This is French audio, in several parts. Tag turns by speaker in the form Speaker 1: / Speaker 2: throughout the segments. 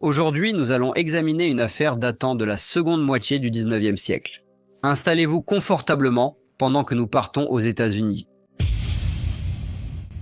Speaker 1: Aujourd'hui, nous allons examiner une affaire datant de la seconde moitié du 19e siècle. Installez-vous confortablement pendant que nous partons aux États-Unis.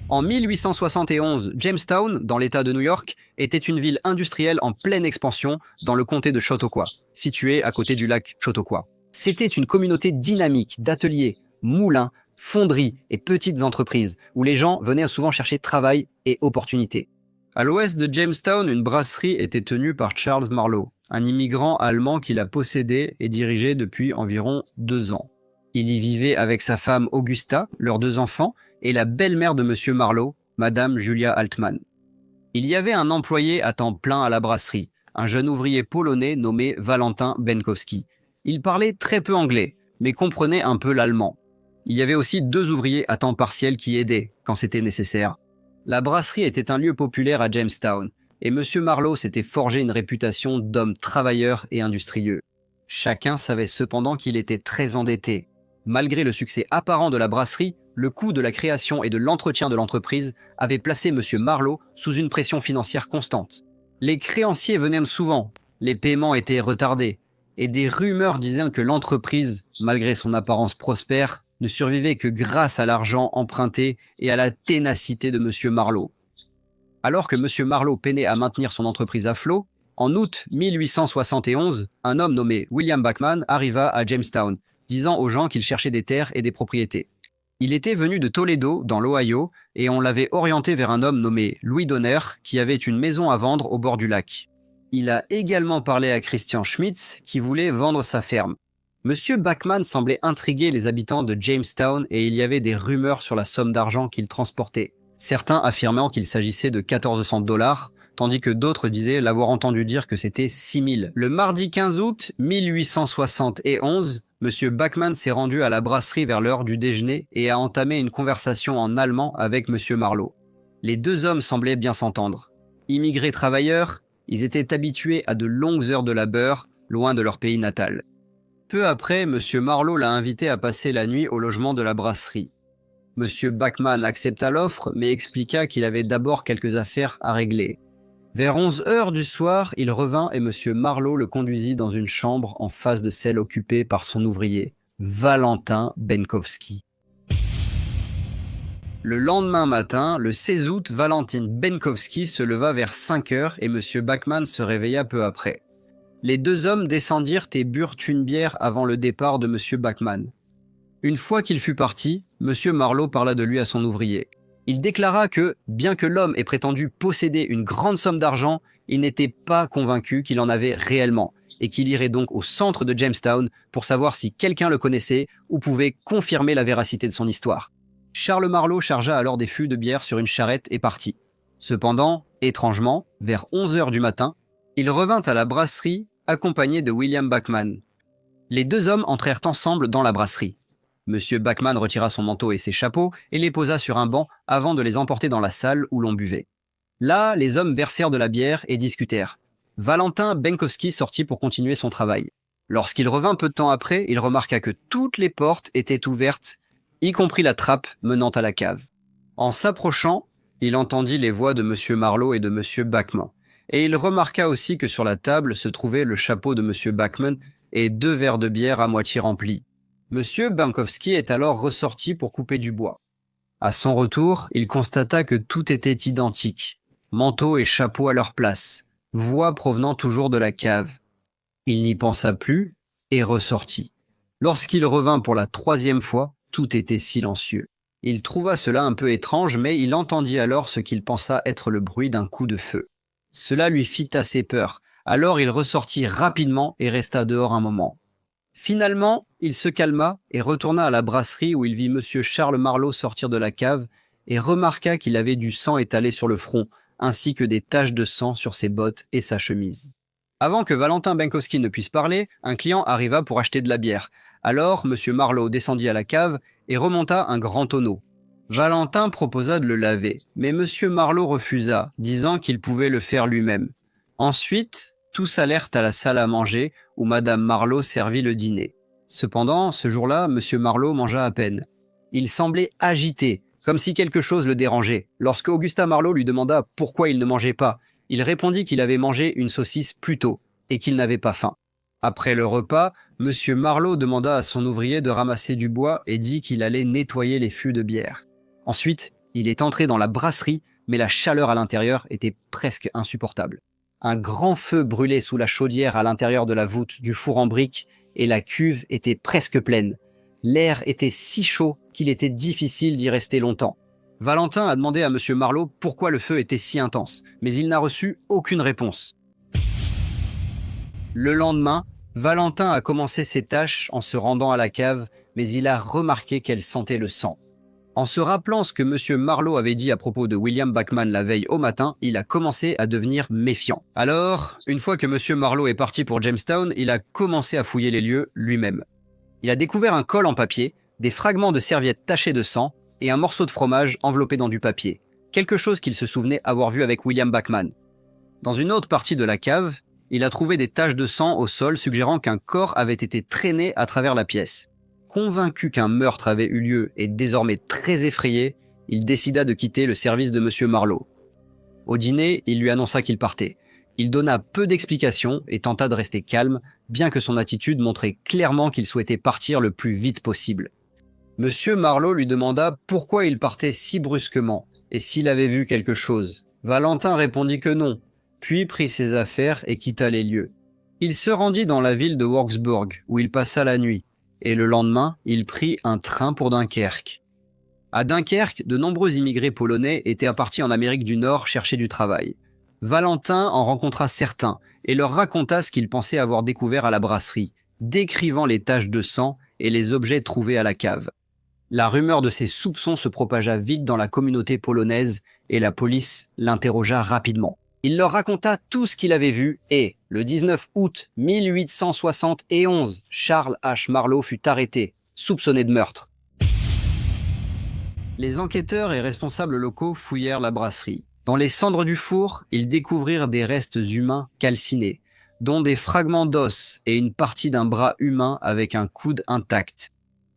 Speaker 1: En 1871, Jamestown, dans l'État de New York, était une ville industrielle en pleine expansion dans le comté de Chautauqua, située à côté du lac Chautauqua. C'était une communauté dynamique d'ateliers, moulins, fonderies et petites entreprises, où les gens venaient souvent chercher travail et opportunités. À l'ouest de Jamestown, une brasserie était tenue par Charles Marlowe, un immigrant allemand qui la possédait et dirigeait depuis environ 2 ans. Il y vivait avec sa femme Augusta, leurs 2 enfants, et la belle-mère de Monsieur Marlowe, Madame Julia Altman. Il y avait un employé à temps plein à la brasserie, un jeune ouvrier polonais nommé Valentin Benkowski. Il parlait très peu anglais, mais comprenait un peu l'allemand. Il y avait aussi 2 ouvriers à temps partiel qui aidaient, quand c'était nécessaire. La brasserie était un lieu populaire à Jamestown, et Monsieur Marlowe s'était forgé une réputation d'homme travailleur et industrieux. Chacun savait cependant qu'il était très endetté. Malgré le succès apparent de la brasserie, le coût de la création et de l'entretien de l'entreprise avait placé Monsieur Marlowe sous une pression financière constante. Les créanciers venaient souvent, les paiements étaient retardés, et des rumeurs disaient que l'entreprise, malgré son apparence prospère, ne survivait que grâce à l'argent emprunté et à la ténacité de Monsieur Marlowe. Alors que Monsieur Marlowe peinait à maintenir son entreprise à flot, en août 1871, un homme nommé William Bachman arriva à Jamestown, disant aux gens qu'il cherchait des terres et des propriétés. Il était venu de Toledo, dans l'Ohio, et on l'avait orienté vers un homme nommé Louis Donner, qui avait une maison à vendre au bord du lac. Il a également parlé à Christian Schmitz, qui voulait vendre sa ferme. Monsieur Bachman semblait intriguer les habitants de Jamestown et il y avait des rumeurs sur la somme d'argent qu'il transportait. Certains affirmant qu'il s'agissait de 1400 $, tandis que d'autres disaient l'avoir entendu dire que c'était 6000. Le mardi 15 août 1871, Monsieur Bachman s'est rendu à la brasserie vers l'heure du déjeuner et a entamé une conversation en allemand avec Monsieur Marlowe. Les 2 hommes semblaient bien s'entendre. Immigrés travailleurs, ils étaient habitués à de longues heures de labeur, loin de leur pays natal. Peu après, Monsieur Marlowe l'a invité à passer la nuit au logement de la brasserie. Monsieur Bachman accepta l'offre, mais expliqua qu'il avait d'abord quelques affaires à régler. Vers 11 heures du soir, il revint et Monsieur Marlowe le conduisit dans une chambre en face de celle occupée par son ouvrier, Valentin Benkowski. Le lendemain matin, le 16 août, Valentin Benkowski se leva vers 5 heures et Monsieur Bachman se réveilla peu après. Les 2 hommes descendirent et burent une bière avant le départ de Monsieur Bachman. Une fois qu'il fut parti, Monsieur Marlowe parla de lui à son ouvrier. Il déclara que, bien que l'homme ait prétendu posséder une grande somme d'argent, il n'était pas convaincu qu'il en avait réellement, et qu'il irait donc au centre de Jamestown pour savoir si quelqu'un le connaissait ou pouvait confirmer la véracité de son histoire. Charles Marlowe chargea alors des fûts de bière sur une charrette et partit. Cependant, étrangement, vers 11 heures du matin, il revint à la brasserie accompagné de William Bachman. Les 2 hommes entrèrent ensemble dans la brasserie. Monsieur Bachman retira son manteau et ses chapeaux et les posa sur un banc avant de les emporter dans la salle où l'on buvait. Là, les hommes versèrent de la bière et discutèrent. Valentin Benkowski sortit pour continuer son travail. Lorsqu'il revint peu de temps après, il remarqua que toutes les portes étaient ouvertes, y compris la trappe menant à la cave. En s'approchant, il entendit les voix de Monsieur Marlowe et de Monsieur Bachman. Et il remarqua aussi que sur la table se trouvait le chapeau de Monsieur Bachman et 2 verres de bière à moitié remplis. Monsieur Benkowski est alors ressorti pour couper du bois. À son retour, il constata que tout était identique. Manteau et chapeau à leur place, voix provenant toujours de la cave. Il n'y pensa plus et ressortit. Lorsqu'il revint pour la 3e fois, tout était silencieux. Il trouva cela un peu étrange, mais il entendit alors ce qu'il pensa être le bruit d'un coup de feu. Cela lui fit assez peur, alors il ressortit rapidement et resta dehors un moment. Finalement, il se calma et retourna à la brasserie où il vit Monsieur Charles Marlowe sortir de la cave et remarqua qu'il avait du sang étalé sur le front, ainsi que des taches de sang sur ses bottes et sa chemise. Avant que Valentin Benkowski ne puisse parler, un client arriva pour acheter de la bière. Alors, Monsieur Marlowe descendit à la cave et remonta un grand tonneau. Valentin proposa de le laver, mais Monsieur Marlowe refusa, disant qu'il pouvait le faire lui-même. Ensuite, tous allèrent à la salle à manger, où Madame Marlowe servit le dîner. Cependant, ce jour-là, Monsieur Marlowe mangea à peine. Il semblait agité, comme si quelque chose le dérangeait. Lorsque Augusta Marlowe lui demanda pourquoi il ne mangeait pas, il répondit qu'il avait mangé une saucisse plus tôt et qu'il n'avait pas faim. Après le repas, Monsieur Marlowe demanda à son ouvrier de ramasser du bois et dit qu'il allait nettoyer les fûts de bière. Ensuite, il est entré dans la brasserie, mais la chaleur à l'intérieur était presque insupportable. Un grand feu brûlait sous la chaudière à l'intérieur de la voûte du four en briques et la cuve était presque pleine. L'air était si chaud qu'il était difficile d'y rester longtemps. Valentin a demandé à Monsieur Marlowe pourquoi le feu était si intense, mais il n'a reçu aucune réponse. Le lendemain, Valentin a commencé ses tâches en se rendant à la cave, mais il a remarqué qu'elle sentait le sang. En se rappelant ce que Monsieur Marlowe avait dit à propos de William Bachman la veille au matin, il a commencé à devenir méfiant. Alors, une fois que Monsieur Marlowe est parti pour Jamestown, il a commencé à fouiller les lieux lui-même. Il a découvert un col en papier, des fragments de serviettes tachées de sang et un morceau de fromage enveloppé dans du papier, quelque chose qu'il se souvenait avoir vu avec William Bachman. Dans une autre partie de la cave, il a trouvé des taches de sang au sol suggérant qu'un corps avait été traîné à travers la pièce. Convaincu qu'un meurtre avait eu lieu et désormais très effrayé, il décida de quitter le service de Monsieur Marlowe. Au dîner, il lui annonça qu'il partait. Il donna peu d'explications et tenta de rester calme, bien que son attitude montrait clairement qu'il souhaitait partir le plus vite possible. Monsieur Marlowe lui demanda pourquoi il partait si brusquement et s'il avait vu quelque chose. Valentin répondit que non, puis prit ses affaires et quitta les lieux. Il se rendit dans la ville de Worksburg, où il passa la nuit, et le lendemain, il prit un train pour Dunkerque. À Dunkerque, de nombreux immigrés polonais étaient partis en Amérique du Nord chercher du travail. Valentin en rencontra certains et leur raconta ce qu'il pensait avoir découvert à la brasserie, décrivant les taches de sang et les objets trouvés à la cave. La rumeur de ses soupçons se propagea vite dans la communauté polonaise et la police l'interrogea rapidement. Il leur raconta tout ce qu'il avait vu et, le 19 août 1871, Charles H. Marlowe fut arrêté, soupçonné de meurtre. Les enquêteurs et responsables locaux fouillèrent la brasserie. Dans les cendres du four, ils découvrirent des restes humains calcinés, dont des fragments d'os et une partie d'un bras humain avec un coude intact.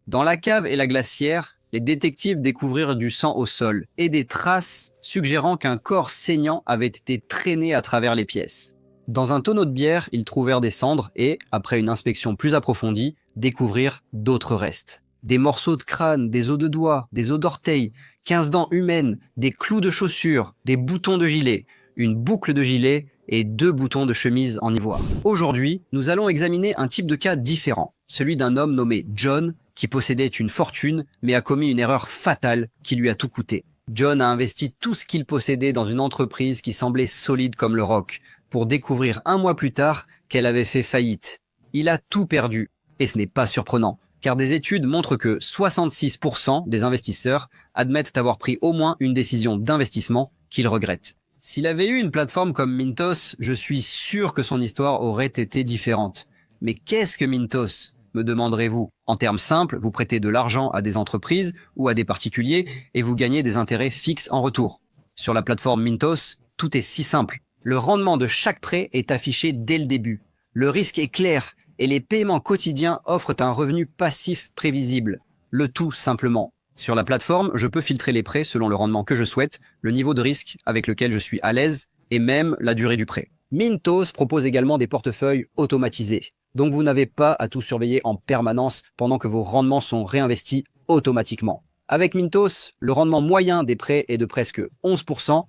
Speaker 1: Dans la cave et la glacière, les détectives découvrirent du sang au sol et des traces suggérant qu'un corps saignant avait été traîné à travers les pièces. Dans un tonneau de bière, ils trouvèrent des cendres et, après une inspection plus approfondie, découvrirent d'autres restes. Des morceaux de crâne, des os de doigts, des os d'orteils, 15 dents humaines, des clous de chaussures, des boutons de gilet, une boucle de gilet et 2 boutons de chemise en ivoire. Aujourd'hui, nous allons examiner un type de cas différent, celui d'un homme nommé John, qui possédait une fortune, mais a commis une erreur fatale qui lui a tout coûté. John a investi tout ce qu'il possédait dans une entreprise qui semblait solide comme le roc, pour découvrir 1 mois plus tard qu'elle avait fait faillite. Il a tout perdu, et ce n'est pas surprenant, car des études montrent que 66% des investisseurs admettent avoir pris au moins une décision d'investissement qu'ils regrettent. S'il avait eu une plateforme comme Mintos, je suis sûr que son histoire aurait été différente. Mais qu'est-ce que Mintos ? Me demanderez-vous. En termes simples, vous prêtez de l'argent à des entreprises ou à des particuliers et vous gagnez des intérêts fixes en retour. Sur la plateforme Mintos, tout est si simple. Le rendement de chaque prêt est affiché dès le début. Le risque est clair et les paiements quotidiens offrent un revenu passif prévisible. Le tout simplement. Sur la plateforme, je peux filtrer les prêts selon le rendement que je souhaite, le niveau de risque avec lequel je suis à l'aise et même la durée du prêt. Mintos propose également des portefeuilles automatisés. Donc vous n'avez pas à tout surveiller en permanence pendant que vos rendements sont réinvestis automatiquement. Avec Mintos, le rendement moyen des prêts est de presque 11%.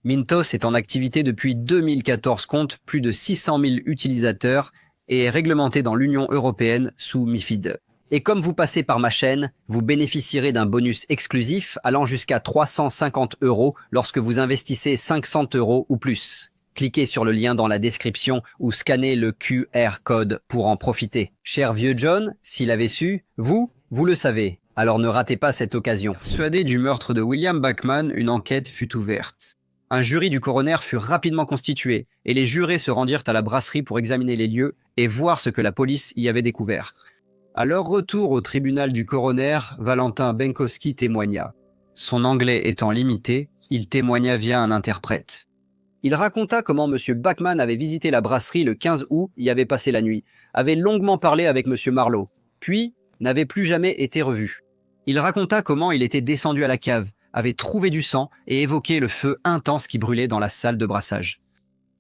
Speaker 1: Mintos est en activité depuis 2014, compte plus de 600 000 utilisateurs et est réglementé dans l'Union européenne sous MiFID. Et comme vous passez par ma chaîne, vous bénéficierez d'un bonus exclusif allant jusqu'à 350 € lorsque vous investissez 500 € ou plus. Cliquez sur le lien dans la description ou scannez le QR code pour en profiter. Cher vieux John, s'il avait su, vous le savez. Alors ne ratez pas cette occasion. Persuadé du meurtre de William Bachman, une enquête fut ouverte. Un jury du coroner fut rapidement constitué et les jurés se rendirent à la brasserie pour examiner les lieux et voir ce que la police y avait découvert. À leur retour au tribunal du coroner, Valentin Benkowski témoigna. Son anglais étant limité, il témoigna via un interprète. Il raconta comment M. Bachman avait visité la brasserie le 15 août, y avait passé la nuit, avait longuement parlé avec M. Marlowe, puis n'avait plus jamais été revu. Il raconta comment il était descendu à la cave, avait trouvé du sang et évoqué le feu intense qui brûlait dans la salle de brassage.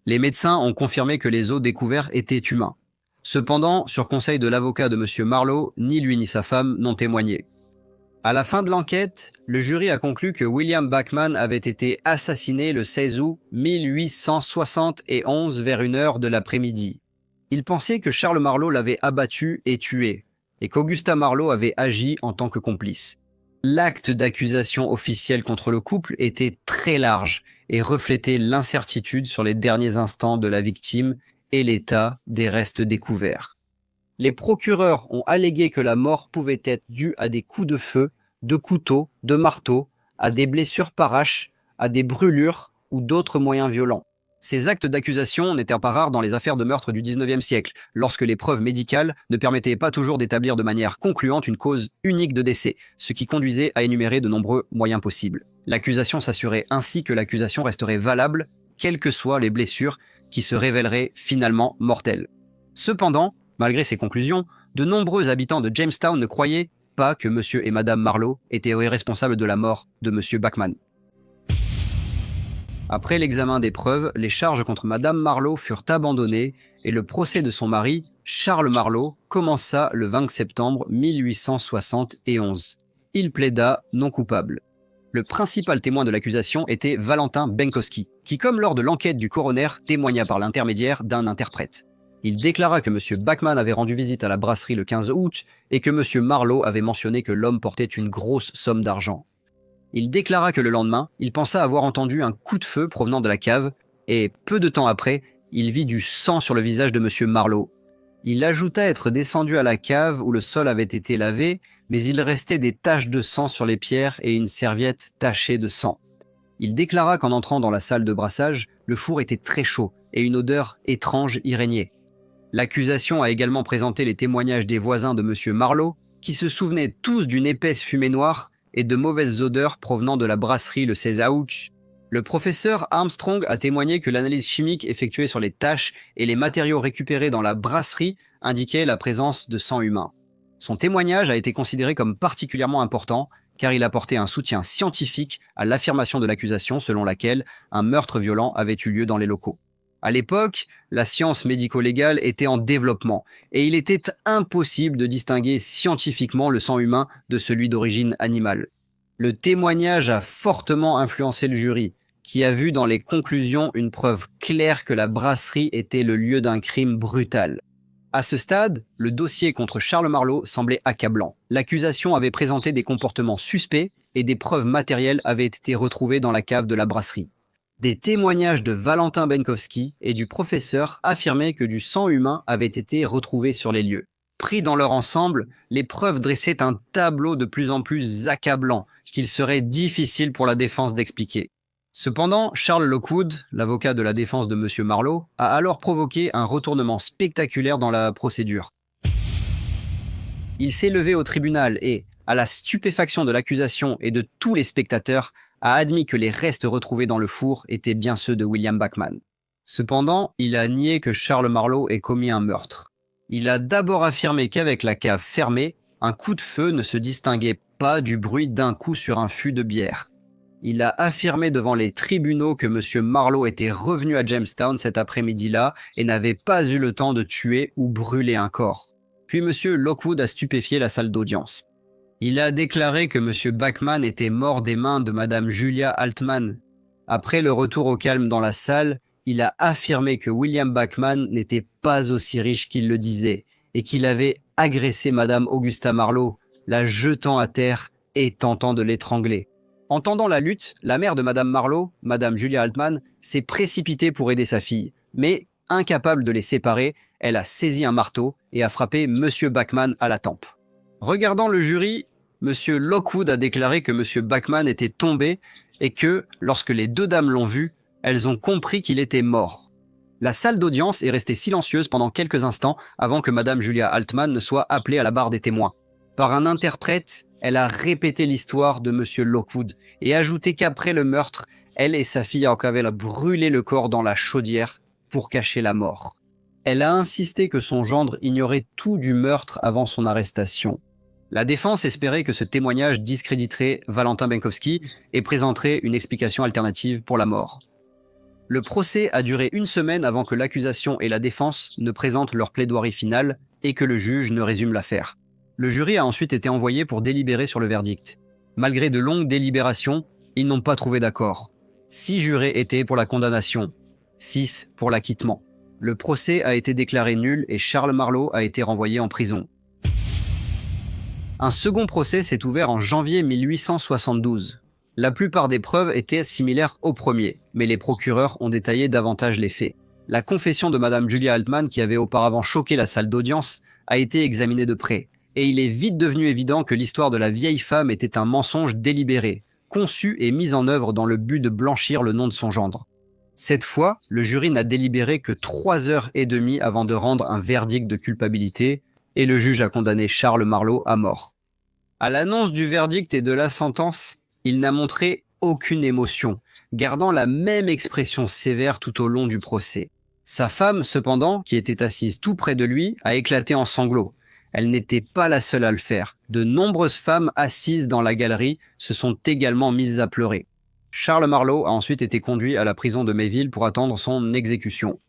Speaker 1: Les médecins ont confirmé que les os découverts étaient humains. Cependant, sur conseil de l'avocat de M. Marlowe, ni lui ni sa femme n'ont témoigné. À la fin de l'enquête, le jury a conclu que William Bachman avait été assassiné le 16 août 1871 vers 1h de l'après-midi. Il pensait que Charles Marlowe l'avait abattu et tué, et qu'Augusta Marlowe avait agi en tant que complice. L'acte d'accusation officiel contre le couple était très large et reflétait l'incertitude sur les derniers instants de la victime et l'état des restes découverts. Les procureurs ont allégué que la mort pouvait être due à des coups de feu, de couteau, de marteau, à des blessures par hache, à des brûlures ou d'autres moyens violents. Ces actes d'accusation n'étaient pas rares dans les affaires de meurtre du XIXe siècle, lorsque les preuves médicales ne permettaient pas toujours d'établir de manière concluante une cause unique de décès, ce qui conduisait à énumérer de nombreux moyens possibles. L'accusation s'assurait ainsi que l'accusation resterait valable, quelles que soient les blessures qui se révéleraient finalement mortelles. Cependant, malgré ces conclusions, de nombreux habitants de Jamestown ne croyaient pas que M. et Mme Marlowe étaient responsables de la mort de M. Bachman. Après l'examen des preuves, les charges contre Mme Marlowe furent abandonnées et le procès de son mari, Charles Marlowe, commença le 20 septembre 1871. Il plaida non coupable. Le principal témoin de l'accusation était Valentin Benkowski, qui, comme lors de l'enquête du coroner, témoigna par l'intermédiaire d'un interprète. Il déclara que M. Bachman avait rendu visite à la brasserie le 15 août et que M. Marlowe avait mentionné que l'homme portait une grosse somme d'argent. Il déclara que le lendemain, il pensa avoir entendu un coup de feu provenant de la cave et, peu de temps après, il vit du sang sur le visage de M. Marlowe. Il ajouta être descendu à la cave où le sol avait été lavé, mais il restait des taches de sang sur les pierres et une serviette tachée de sang. Il déclara qu'en entrant dans la salle de brassage, le four était très chaud et une odeur étrange y régnait. L'accusation a également présenté les témoignages des voisins de M. Marlowe, qui se souvenaient tous d'une épaisse fumée noire et de mauvaises odeurs provenant de la brasserie le 16 août. Le professeur Armstrong a témoigné que l'analyse chimique effectuée sur les taches et les matériaux récupérés dans la brasserie indiquait la présence de sang humain. Son témoignage a été considéré comme particulièrement important car il apportait un soutien scientifique à l'affirmation de l'accusation selon laquelle un meurtre violent avait eu lieu dans les locaux. À l'époque, la science médico-légale était en développement et il était impossible de distinguer scientifiquement le sang humain de celui d'origine animale. Le témoignage a fortement influencé le jury, qui a vu dans les conclusions une preuve claire que la brasserie était le lieu d'un crime brutal. À ce stade, le dossier contre Charles Marlowe semblait accablant. L'accusation avait présenté des comportements suspects et des preuves matérielles avaient été retrouvées dans la cave de la brasserie. Des témoignages de Valentin Benkowski et du professeur affirmaient que du sang humain avait été retrouvé sur les lieux. Pris dans leur ensemble, les preuves dressaient un tableau de plus en plus accablant qu'il serait difficile pour la défense d'expliquer. Cependant, Charles Lockwood, l'avocat de la défense de M. Marlowe, a alors provoqué un retournement spectaculaire dans la procédure. Il s'est levé au tribunal et, à la stupéfaction de l'accusation et de tous les spectateurs, a admis que les restes retrouvés dans le four étaient bien ceux de William Bachman. Cependant, il a nié que Charles Marlowe ait commis un meurtre. Il a d'abord affirmé qu'avec la cave fermée, un coup de feu ne se distinguait pas du bruit d'un coup sur un fût de bière. Il a affirmé devant les tribunaux que M. Marlowe était revenu à Jamestown cet après-midi-là et n'avait pas eu le temps de tuer ou brûler un corps. Puis M. Lockwood a stupéfié la salle d'audience. Il a déclaré que M. Bachman était mort des mains de Mme Julia Altman. Après le retour au calme dans la salle, il a affirmé que William Bachman n'était pas aussi riche qu'il le disait et qu'il avait agressé Mme Augusta Marlowe, la jetant à terre et tentant de l'étrangler. Entendant la lutte, la mère de Mme Marlowe, Mme Julia Altman, s'est précipitée pour aider sa fille, mais incapable de les séparer, elle a saisi un marteau et a frappé M. Bachman à la tempe. Regardant le jury, M. Lockwood a déclaré que M. Bachman était tombé et que, lorsque les deux dames l'ont vu, elles ont compris qu'il était mort. La salle d'audience est restée silencieuse pendant quelques instants avant que Mme Julia Altman ne soit appelée à la barre des témoins. Par un interprète, elle a répété l'histoire de M. Lockwood et ajouté qu'après le meurtre, elle et sa fille avaient brûlé le corps dans la chaudière pour cacher la mort. Elle a insisté que son gendre ignorait tout du meurtre avant son arrestation. La défense espérait que ce témoignage discréditerait Valentin Benkowski et présenterait une explication alternative pour la mort. Le procès a duré une semaine avant que l'accusation et la défense ne présentent leur plaidoirie finale et que le juge ne résume l'affaire. Le jury a ensuite été envoyé pour délibérer sur le verdict. Malgré de longues délibérations, ils n'ont pas trouvé d'accord. 6 jurés étaient pour la condamnation, 6 pour l'acquittement. Le procès a été déclaré nul et Charles Marlaud a été renvoyé en prison. Un second procès s'est ouvert en janvier 1872. La plupart des preuves étaient similaires au premier, mais les procureurs ont détaillé davantage les faits. La confession de Madame Julia Altman, qui avait auparavant choqué la salle d'audience, a été examinée de près, et il est vite devenu évident que l'histoire de la vieille femme était un mensonge délibéré, conçu et mis en œuvre dans le but de blanchir le nom de son gendre. Cette fois, le jury n'a délibéré que 3h30 avant de rendre un verdict de culpabilité, et le juge a condamné Charles Marlaud à mort. À l'annonce du verdict et de la sentence, il n'a montré aucune émotion, gardant la même expression sévère tout au long du procès. Sa femme, cependant, qui était assise tout près de lui, a éclaté en sanglots. Elle n'était pas la seule à le faire. De nombreuses femmes assises dans la galerie se sont également mises à pleurer. Charles Marlaud a ensuite été conduit à la prison de Mayville pour attendre son exécution.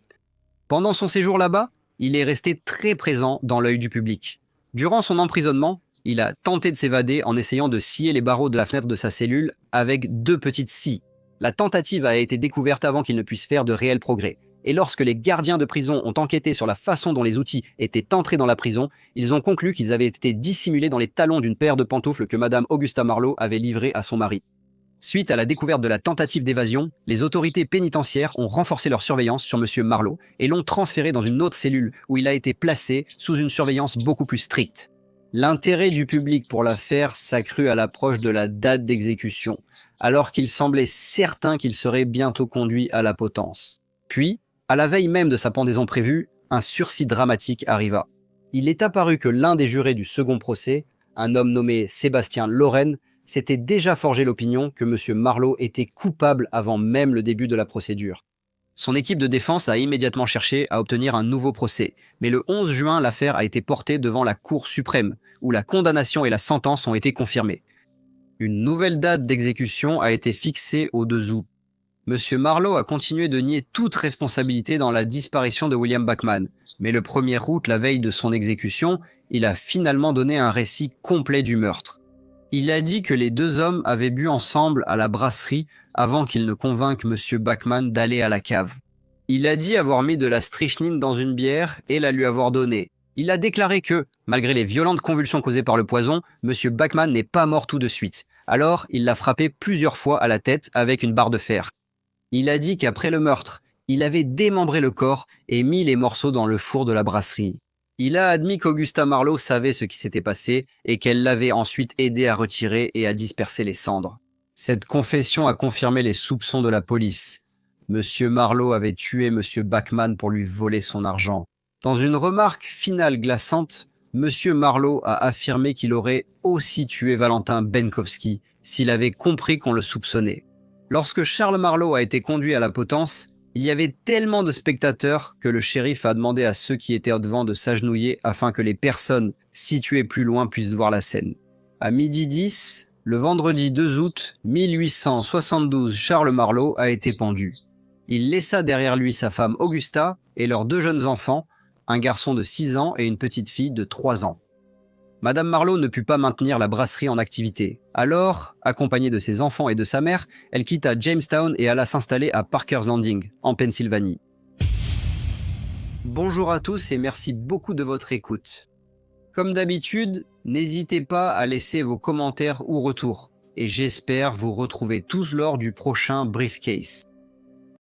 Speaker 1: Pendant son séjour là-bas, il est resté très présent dans l'œil du public. Durant son emprisonnement, il a tenté de s'évader en essayant de scier les barreaux de la fenêtre de sa cellule avec 2 petites scies. La tentative a été découverte avant qu'il ne puisse faire de réels progrès. Et lorsque les gardiens de prison ont enquêté sur la façon dont les outils étaient entrés dans la prison, ils ont conclu qu'ils avaient été dissimulés dans les talons d'une paire de pantoufles que Madame Augusta Marlaud avait livrée à son mari. Suite à la découverte de la tentative d'évasion, les autorités pénitentiaires ont renforcé leur surveillance sur Monsieur Marlaud et l'ont transféré dans une autre cellule où il a été placé sous une surveillance beaucoup plus stricte. L'intérêt du public pour l'affaire s'accrut à l'approche de la date d'exécution, alors qu'il semblait certain qu'il serait bientôt conduit à la potence. Puis, à la veille même de sa pendaison prévue, un sursis dramatique arriva. Il est apparu que l'un des jurés du second procès, un homme nommé Sébastien Lorraine, s'était déjà forgé l'opinion que M. Marlaud était coupable avant même le début de la procédure. Son équipe de défense a immédiatement cherché à obtenir un nouveau procès, mais le 11 juin, l'affaire a été portée devant la Cour suprême, où la condamnation et la sentence ont été confirmées. Une nouvelle date d'exécution a été fixée au 2 août. M. Marlaud a continué de nier toute responsabilité dans la disparition de William Bachman, mais le 1er août, la veille de son exécution, il a finalement donné un récit complet du meurtre. Il a dit que les 2 hommes avaient bu ensemble à la brasserie avant qu'il ne convainque M. Bachman d'aller à la cave. Il a dit avoir mis de la strychnine dans une bière et la lui avoir donnée. Il a déclaré que, malgré les violentes convulsions causées par le poison, M. Bachman n'est pas mort tout de suite. Alors, il l'a frappé plusieurs fois à la tête avec une barre de fer. Il a dit qu'après le meurtre, il avait démembré le corps et mis les morceaux dans le four de la brasserie. Il a admis qu'Augusta Marlaud savait ce qui s'était passé et qu'elle l'avait ensuite aidé à retirer et à disperser les cendres. Cette confession a confirmé les soupçons de la police. Monsieur Marlaud avait tué Monsieur Bachman pour lui voler son argent. Dans une remarque finale glaçante, Monsieur Marlaud a affirmé qu'il aurait aussi tué Valentin Benkowski s'il avait compris qu'on le soupçonnait. Lorsque Charles Marlaud a été conduit à la potence, il y avait tellement de spectateurs que le shérif a demandé à ceux qui étaient au-devant de s'agenouiller afin que les personnes situées plus loin puissent voir la scène. À 12h10, le vendredi 2 août 1872, Charles Marlaud a été pendu. Il laissa derrière lui sa femme Augusta et leurs 2 jeunes enfants, un garçon de 6 ans et une petite fille de 3 ans. Madame Marlaud ne put pas maintenir la brasserie en activité. Alors, accompagnée de ses enfants et de sa mère, elle quitta Jamestown et alla s'installer à Parker's Landing, en Pennsylvanie. Bonjour à tous et merci beaucoup de votre écoute. Comme d'habitude, n'hésitez pas à laisser vos commentaires ou retours. Et j'espère vous retrouver tous lors du prochain Briefcase.